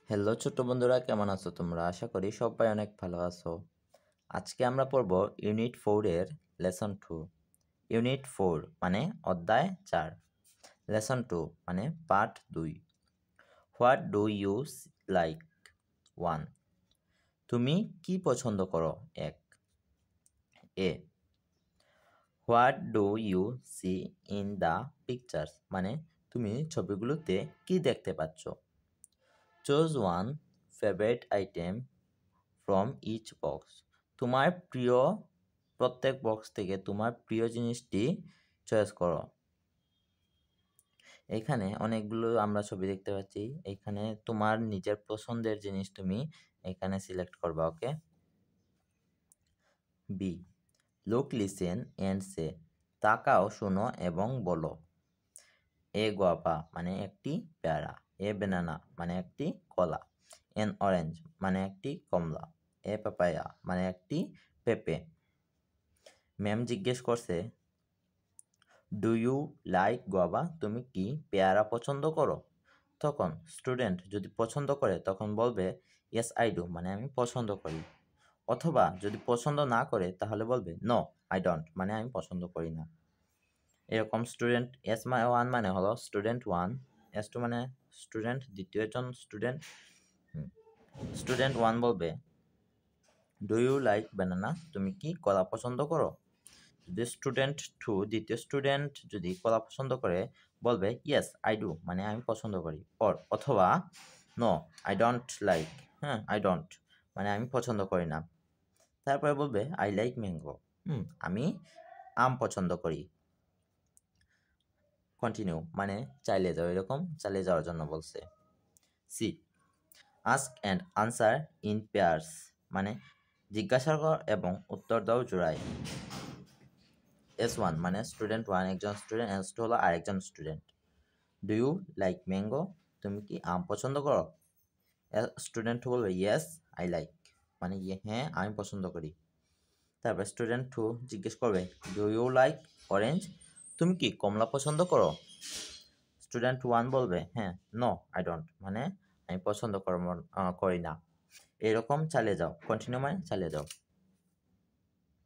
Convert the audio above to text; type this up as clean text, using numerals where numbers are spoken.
Hello ছোট্ট বন্ধুরা, কেমন আছো তোমরা? আশা করি সবাই অনেক ভালো আছো। আজকে আমরা পড়ব ইউনিট 4 এর লেসন 2। ইউনিট 4 মানে অধ্যায় 4, লেসন 2 মানে part 2। What do you like? 1. তুমি কি পছন্দ করো? 1. A. What do you see in the pictures? মানে তুমি ছবিগুলোতে কি দেখতে পাচ্ছ? Choose one favourite item from each box. তোমার প্রিয় প্রত্যেক বক্স থেকে তোমার প্রিয় জিনিসটি চয়েস করো। এখানে অনেকগুলো আমরা ছবি দেখতে পাচ্ছি। এখানে তোমার নিজের পছন্দের জিনিস তুমি এখানে সিলেক্ট করবা। ওকে। বি. লুক, লিসেন অ্যান্ড সে। তাকাও, শোনো এবং বলো। এ গোয়াপা মানে একটি পেয়ারা। এ বেনানা মানে একটি কলা। এন অরেঞ্জ মানে একটি কমলা। এ পাপায়া মানে একটি পেঁপে। ম্যাম জিজ্ঞেস করছে, ডু ইউ লাইক গোয়াবা? তুমি কি পেয়ারা পছন্দ করো? তখন স্টুডেন্ট যদি পছন্দ করে তখন বলবে ইয়েস আই ডু, মানে আমি পছন্দ করি। অথবা যদি পছন্দ না করে তাহলে বলবে নো আই ডোন্ট, মানে আমি পছন্দ করি না। এরকম স্টুডেন্ট এস ওয়ান মানে হলো স্টুডেন্ট ওয়ান, এস টু মানে স্টুডেন্ট দ্বিতীয় জন স্টুডেন্ট। স্টুডেন্ট ওয়ান বলবে ডু ইউ লাইক ব্যানানা? তুমি কি কলা পছন্দ করো? যদি স্টুডেন্ট টু দ্বিতীয় স্টুডেন্ট যদি কলা পছন্দ করে বলবে ইয়েস আই ডু, মানে আমি পছন্দ করি। অথবা no I don't like, I don't মানে আমি পছন্দ করি না। তারপরে বলবে আই লাইক ম্যাঙ্গো, আমি আম পছন্দ করি। কন্টিনিউ মানে চালিয়ে যাও, এরকম চালিয়ে যাওয়ার জন্য বলছে। C. Ask and answer in pairs, মানে জিজ্ঞাসা কর এবং উত্তর দাও জোড়ায়। S1 মানে স্টুডেন্ট ওয়ান একজন স্টুডেন্ট, S2 হলো আরেকজন student. Do you like mango? তুমি কি আম পছন্দ করো? স্টুডেন্ট টু বলবে ইয়েস আই লাইক, মানে হ্যাঁ আমি পছন্দ করি। তারপর স্টুডেন্ট টু জিজ্ঞেস করবে ডু ইউ লাইক অরেঞ্জ? তুমি কি কমলা পছন্দ করো? স্টুডেন্ট ওয়ান বলবে হ্যাঁ নো আই ডোন্ট, মানে আমি পছন্দ করি না। এরকম চালিয়ে যাও, কন্টিনিউ মানে চালিয়ে যাও।